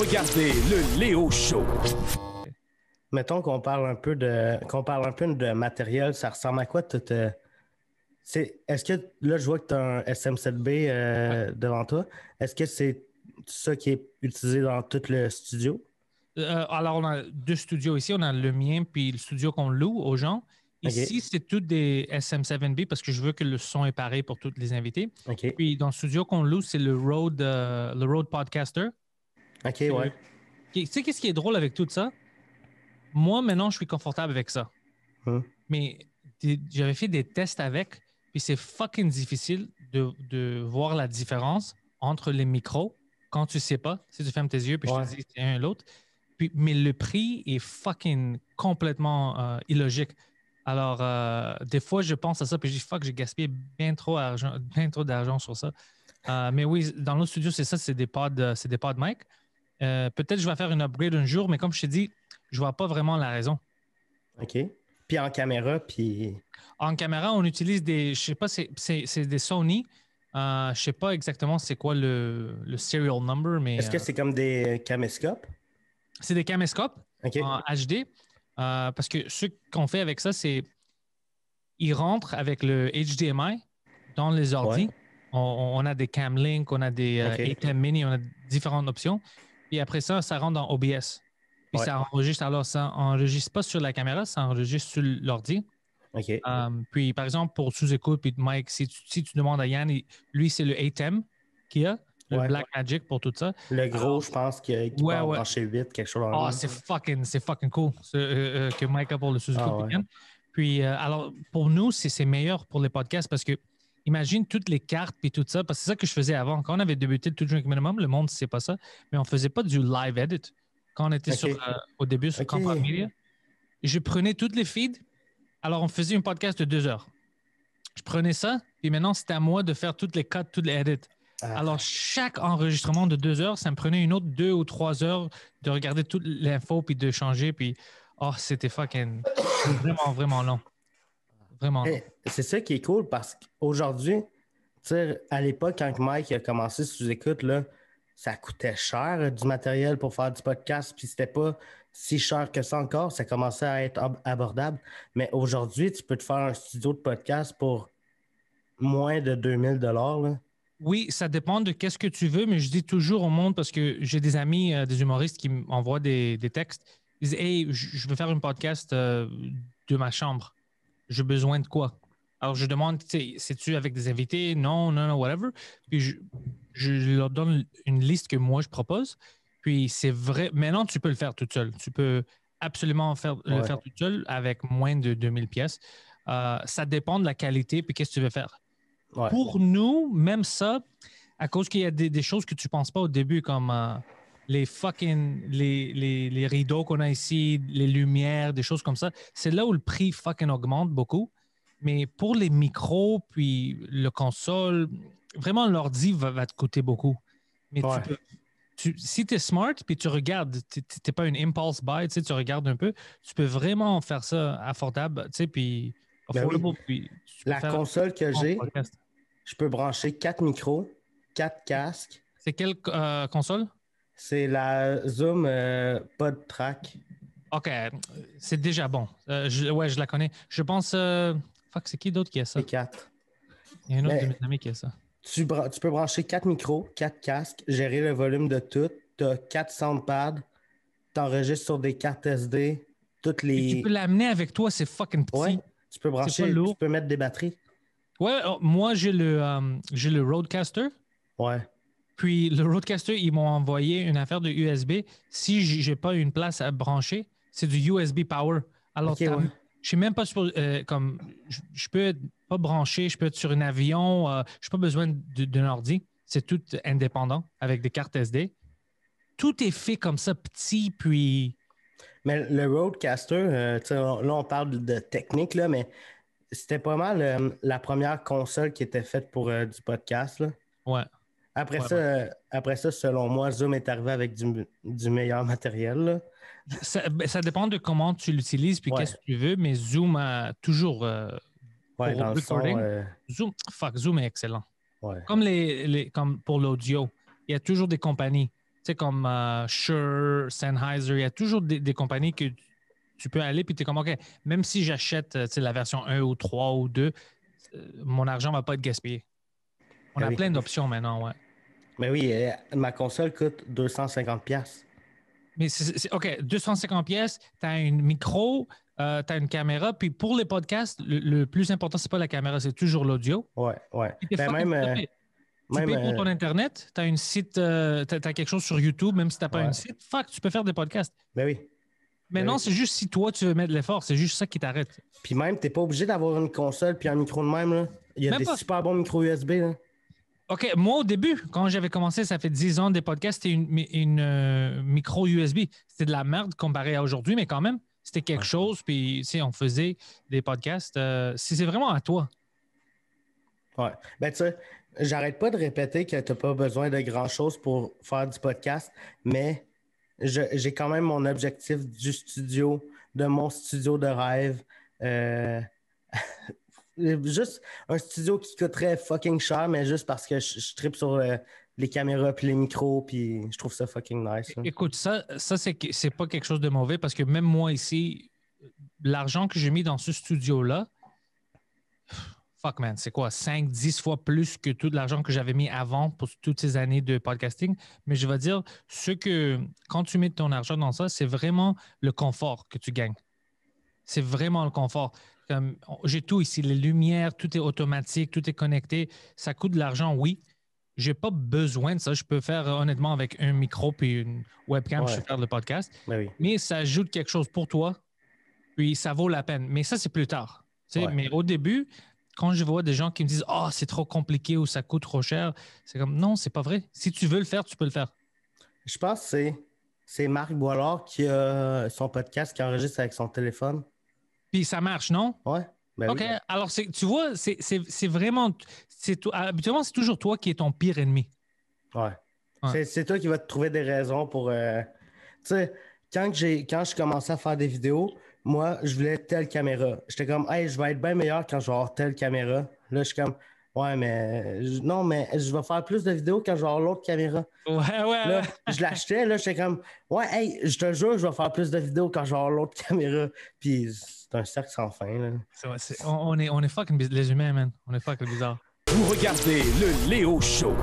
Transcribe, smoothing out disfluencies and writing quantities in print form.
regardez le Léo Show. Mettons qu'on parle un peu de matériel, ça ressemble à quoi est-ce que là je vois que tu as un SM7B devant toi? Est-ce que c'est ça qui est utilisé dans tout le studio? Alors, on a deux studios ici. On a le mien puis le studio qu'on loue aux gens. Ici, Ok. c'est tous des SM7B parce que je veux que le son est pareil pour tous les invités. OK. Puis dans le studio qu'on loue, c'est le Rode Podcaster. OK, ouais. Tu sais, qu'est-ce qui est drôle avec tout ça? Moi, maintenant, je suis confortable avec ça. Mais j'avais fait des tests avec, puis c'est fucking difficile de voir la différence entre les micros quand tu sais pas. Si tu fermes tes yeux, puis je te dis c'est un et l'autre. Mais le prix est fucking complètement illogique. Alors, des fois, je pense à ça, puis je dis fuck, j'ai gaspillé bien trop d'argent sur ça. Mais oui, dans l'autre studio, c'est ça, c'est des pods mic. Peut-être que je vais faire une upgrade un jour, mais comme je t'ai dit, je vois pas vraiment la raison. OK. Puis en caméra, puis... En caméra, on utilise des, je sais pas, c'est des Sony. Je sais pas exactement c'est quoi le serial number, mais... Est-ce que c'est comme des caméscopes? C'est des caméscopes OK. en HD. Parce que ce qu'on fait avec ça, c'est ils rentrent avec le HDMI dans les ordi. Ouais. On a des Camlink, on a des ATEM Mini, on a différentes options. Puis après ça, ça rentre dans OBS. Puis ça enregistre. Alors, ça enregistre pas sur la caméra, ça enregistre sur l'ordi. OK. Puis, par exemple, pour sous-écoute, puis Mike, si tu demandes à Yann, lui, c'est le ATEM qu'il a, le Blackmagic pour tout ça. Le gros, je pense, qui peut en brancher 8, quelque chose dans le c'est fucking cool que Mike a pour le sous-écoute. Puis, alors, pour nous, c'est meilleur pour les podcasts parce que imagine toutes les cartes puis tout ça, parce que c'est ça que je faisais avant. Quand on avait débuté le To Drink Minimum, le monde ne sait pas ça, mais on ne faisait pas du live edit. Quand on était au début sur Compound Media, je prenais toutes les feeds. Alors, on faisait un podcast de 2 heures. Je prenais ça, puis maintenant, c'était à moi de faire toutes les cuts, toutes les edits. Alors, chaque enregistrement de 2 heures, ça me prenait une autre 2 ou 3 heures de regarder toute l'info puis de changer. Puis, c'était fucking vraiment, vraiment long. Vraiment long. C'est ça qui est cool parce qu'aujourd'hui, à l'époque, quand Mike a commencé sous-écoute, là, ça coûtait cher du matériel pour faire du podcast, puis c'était pas si cher que ça encore. Ça commençait à être abordable. Mais aujourd'hui, tu peux te faire un studio de podcast pour moins de 2000 $. Oui, ça dépend de qu'est-ce que tu veux, mais je dis toujours au monde parce que j'ai des amis, des humoristes qui m'envoient des textes. Ils disent hey, je veux faire un podcast de ma chambre. J'ai besoin de quoi? Alors, je demande, c'est-tu avec des invités? Non, whatever. Puis, je leur donne une liste que moi, je propose. Puis, c'est vrai. Maintenant, tu peux le faire tout seul. Tu peux absolument le faire tout seul avec moins de 2000 pièces. Ça dépend de la qualité puis qu'est-ce que tu veux faire. Ouais. Pour nous, même ça, à cause qu'il y a des choses que tu ne penses pas au début, comme les rideaux qu'on a ici, les lumières, des choses comme ça, c'est là où le prix fucking augmente beaucoup. Mais pour les micros, puis le console, vraiment, l'ordi va te coûter beaucoup. Mais si tu es smart, puis tu regardes, tu n'es pas une impulse buy, tu regardes un peu, tu peux vraiment faire ça affordable, puis affordable. Puis la console que j'ai, je peux brancher 4 micros, 4 casques. C'est quelle console? C'est la Zoom PodTrack. OK, c'est déjà bon. Je la connais. Je pense... fuck, c'est qui d'autre qui a ça? C'est 4. Il y a un autre de mes amis qui a ça. Tu peux brancher 4 micros, 4 casques, gérer le volume de tout. Tu as 4 soundpads. Tu enregistres sur des cartes SD. Toutes les... Et tu peux l'amener avec toi, c'est fucking petit. Ouais, tu peux brancher, tu peux mettre des batteries. Ouais, moi, j'ai le Rodecaster. Ouais. Puis le Rodecaster, ils m'ont envoyé une affaire de USB. Si j'ai pas une place à brancher, c'est du USB Power. Alors, je suis même pas sur, comme je peux être pas branché, je peux être sur un avion, je n'ai pas besoin d'un ordi. C'est tout indépendant avec des cartes SD. Tout est fait comme ça, petit, puis... Mais le Rodecaster, là, on parle de technique, là, mais c'était pas mal la première console qui était faite pour du podcast. Là. Ouais. Après ça, selon moi, Zoom est arrivé avec du meilleur matériel. Là. Ça dépend de comment tu l'utilises puis qu'est-ce que tu veux, mais Zoom a toujours pour dans recording. Le son, Zoom est excellent. Ouais. Comme pour l'audio, il y a toujours des compagnies. sais, comme Shure, Sennheiser, il y a toujours des compagnies que tu peux aller puis tu es comme, OK, même si j'achète la version 1 ou 3 ou 2, mon argent ne va pas être gaspillé. On a plein d'options maintenant, ouais. Mais oui, ma console coûte 250$. Mais OK, 250$, tu as un micro, tu as une caméra, puis pour les podcasts, le plus important, c'est pas la caméra, c'est toujours l'audio. Ouais. Tu payes pour ton Internet, tu as t'as quelque chose sur YouTube, même si tu n'as pas un site, tu peux faire des podcasts. Ben oui. Mais non, c'est juste si toi, tu veux mettre de l'effort, c'est juste ça qui t'arrête. Puis même, tu n'es pas obligé d'avoir une console puis un micro de même. Là. Il y a super bons micros USB. Là. OK, moi, au début, quand j'avais commencé, ça fait 10 ans des podcasts, c'était une micro USB. C'était de la merde comparé à aujourd'hui, mais quand même, c'était quelque chose. Puis, on faisait des podcasts. C'est vraiment à toi. Ouais. Ben, tu sais, j'arrête pas de répéter que tu n'as pas besoin de grand-chose pour faire du podcast, mais j'ai quand même mon objectif du studio, de mon studio de rêve. Juste un studio qui coûterait fucking cher, mais juste parce que je trippe sur les caméras puis les micros, puis je trouve ça fucking nice. Hein. Écoute, ça c'est pas quelque chose de mauvais parce que même moi ici, l'argent que j'ai mis dans ce studio-là, fuck man, c'est quoi, 5-10 fois plus que tout l'argent que j'avais mis avant pour toutes ces années de podcasting. Mais je vais dire, quand tu mets ton argent dans ça, c'est vraiment le confort que tu gagnes. C'est vraiment le confort. J'ai tout ici, les lumières, tout est automatique, tout est connecté. Ça coûte de l'argent, oui. Je n'ai pas besoin de ça. Je peux faire honnêtement avec un micro et une webcam, je peux faire le podcast. Ben oui. Mais ça ajoute quelque chose pour toi, puis ça vaut la peine. Mais ça, c'est plus tard. Mais au début, quand je vois des gens qui me disent « Ah, c'est trop compliqué ou ça coûte trop cher », c'est comme « Non, c'est pas vrai. Si tu veux le faire, tu peux le faire. » Je pense que c'est Marc Boilard qui a son podcast qui enregistre avec son téléphone. Puis ça marche, non? Ouais. Ben OK. Oui. Alors, tu vois, c'est vraiment. Habituellement, c'est toujours toi qui es ton pire ennemi. Ouais. C'est toi qui vas te trouver des raisons pour. Tu sais, quand je commençais à faire des vidéos, moi, je voulais telle caméra. J'étais comme, hey, je vais être bien meilleur quand je vais avoir telle caméra. Là, je suis comme, ouais, mais non, mais je vais faire plus de vidéos quand je vais avoir l'autre caméra. Ouais. Là, je l'achetais, là, j'étais comme, ouais, hey, je te jure, je vais faire plus de vidéos quand je vais avoir l'autre caméra. Puis c'est un cercle sans fin, là. On est fucking les humains, man. On est fucking bizarre. Vous regardez le Léo Show.